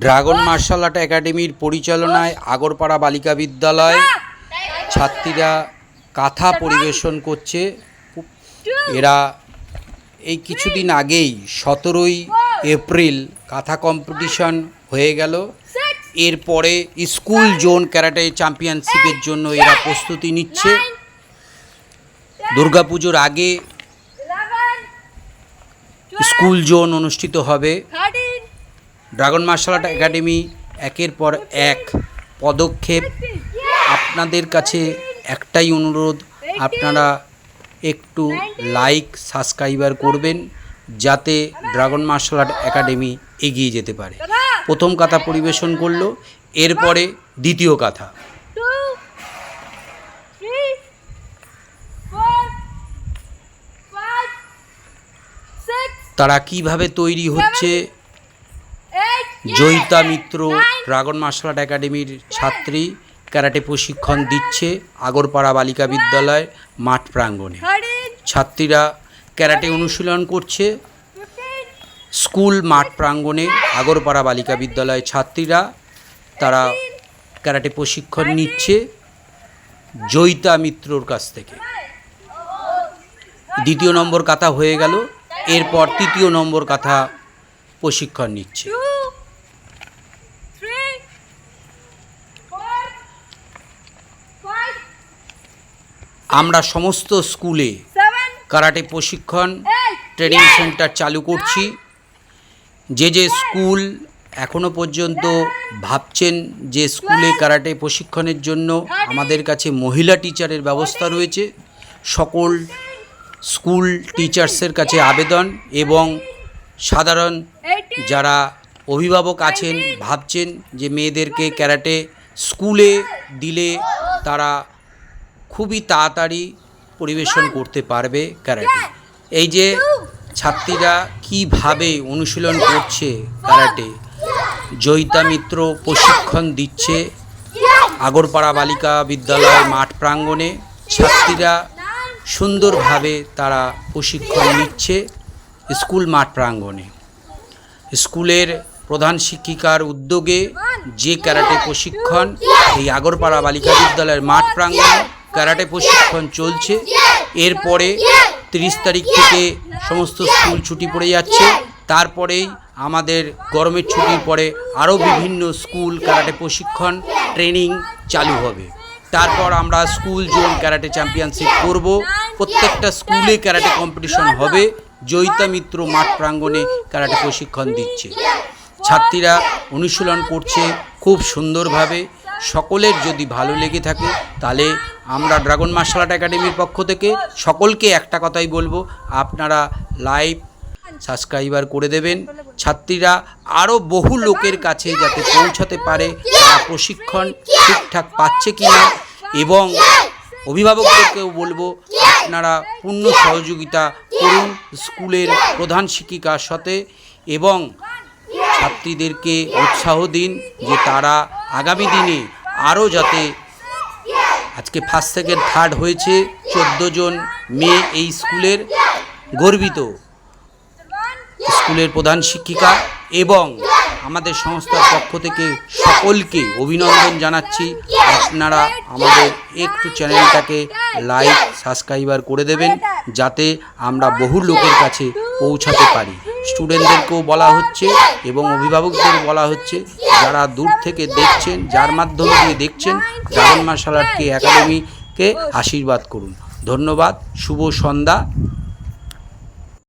Dragon martial art একাডেমির পরিচালনায় আগরপাড়া বালিকা বিদ্যালয় ছাত্রীরা কাথা পরিবেশন করছে। এরা এই কিছুদিন আগেই 17ই এপ্রিল কাথা কম্পিটিশন হয়ে গেল। এরপরে স্কুল জোন ক্যারাটে চ্যাম্পিয়নশিপের জন্য এরা প্রস্তুতি নিচ্ছে। দুর্গাপুজোর আগে স্কুল জোন অনুষ্ঠিত হবে। ড্রাগন মার্শাল আর্ট একাডেমি একের পর এক পদক্ষেপ। আপনাদের কাছে একটাই অনুরোধ, আপনারা একটু লাইক সাবস্ক্রাইবার করবেন যাতে ড্রাগন মার্শাল আর্ট একাডেমি এগিয়ে যেতে পারে। প্রথম কাথা পরিবেশন করলো, এরপরে দ্বিতীয় কাথা। তারা কিভাবে তৈরি হচ্ছে, জয়িতা মিত্র ড্রাগন মার্শাল আর্ট একাডেমির ছাত্রী ক্যারাটে প্রশিক্ষণ দিচ্ছে আগরপাড়া বালিকা বিদ্যালয় মাঠ প্রাঙ্গণে। ছাত্রীরা ক্যারাটে অনুশীলন করছে স্কুল মাঠ প্রাঙ্গণে। আগরপাড়া বালিকা বিদ্যালয় ছাত্রীরা তারা ক্যারাটে প্রশিক্ষণ নিচ্ছে জয়িতা মিত্রর কাছ থেকে। দ্বিতীয় নম্বর কাথা হয়ে গেল, এরপর তৃতীয় নম্বর কাথা প্রশিক্ষণ নিচ্ছে। আমরা সমস্ত স্কুলে কারাটে প্রশিক্ষণ ট্রেনিং সেন্টার চালু করছি। যে যে স্কুল এখনো পর্যন্ত ভাবছেন যে স্কুলে কারাটে প্রশিক্ষণের জন্য আমাদের কাছে মহিলা টিচারের ব্যবস্থা রয়েছে, সকল স্কুল টিচার্সের কাছে আবেদন, এবং সাধারণ যারা অভিভাবক আছেন ভাবছেন যে মেয়েদেরকে ক্যারাটে স্কুলে দিলে তারা খুবই তাড়াতাড়ি পরিবেশন করতে পারবে ক্যারাটে। এই যে ছাত্রীরা কিভাবে অনুশীলন করছে ক্যারাটে, জয়িতা মিত্র প্রশিক্ষণ দিচ্ছে আগরপাড়া বালিকা বিদ্যালয় মাঠ প্রাঙ্গণে। ছাত্রীরা সুন্দরভাবে তারা প্রশিক্ষণ নিচ্ছে স্কুল মাঠ প্রাঙ্গণে। স্কুলের প্রধান শিক্ষিকার উদ্যোগে যে ক্যারাটে প্রশিক্ষণ এই আগরপাড়া বালিকা বিদ্যালয়ের মাঠ প্রাঙ্গণে ক্যারাটে প্রশিক্ষণ চলছে। এরপরে 30 তারিখ থেকে সমস্ত স্কুল ছুটি পড়ে যাচ্ছে। তারপরেই আমাদের গরমের ছুটির পরে আরও বিভিন্ন স্কুল ক্যারাটে প্রশিক্ষণ ট্রেনিং চালু হবে। তারপর আমরা স্কুল জোন ক্যারাটে চ্যাম্পিয়নশিপ করব। প্রত্যেকটা স্কুলে ক্যারাটে কম্পিটিশন হবে। জয়িতা মিত্র মাঠ প্রাঙ্গণে ক্যারাটে প্রশিক্ষণ দিচ্ছে, ছাত্রীরা অনুশীলন করছে খুব সুন্দরভাবে। সকলের যদি ভালো লেগে থাকে তাহলে আমরা ড্রাগন মার্শাল আর্ট একাডেমির পক্ষ থেকে সকলকে একটা কথাই বলবো, আপনারা লাইভ সাবস্ক্রাইবার করে দেবেন। ছাত্রীরা আরও বহু লোকের কাছে যাতে পৌঁছাতে পারে, তারা প্রশিক্ষণ ঠিকঠাক পাচ্ছে কিনা, এবং অভিভাবকদেরকেও বলবো আপনারা পূর্ণ সহযোগিতা করুন স্কুলের প্রধান শিক্ষিকার সাথে, এবং ছাত্রীদেরকে উৎসাহ দিন যে তারা আগামী দিনে আরও যাতে, আজকে ফার্স্ট সেকেন্ড থার্ড হয়েছে 14 জন মেয়ে এই স্কুলের, গর্বিত স্কুলের প্রধান শিক্ষিকা এবং আমাদের সংস্থার পক্ষ থেকে সকলকে অভিনন্দন জানাচ্ছি। আপনারা আমাদের একটু চ্যানেলটাকে লাইক সাবস্ক্রাইবার করে দেবেন যাতে আমরা বহু লোকের কাছে পৌঁছাতে পারি। স্টুডেন্টদেরকেও বলা হচ্ছে এবং অভিভাবকদের বলা হচ্ছে, যারা দূর থেকে দেখছেন, যার মাধ্যমে দিয়ে দেখছেন, ড্রাগন মার্শাল আর্ট একাডেমিকে আশীর্বাদ করুন। ধন্যবাদ, শুভ সন্ধ্যা।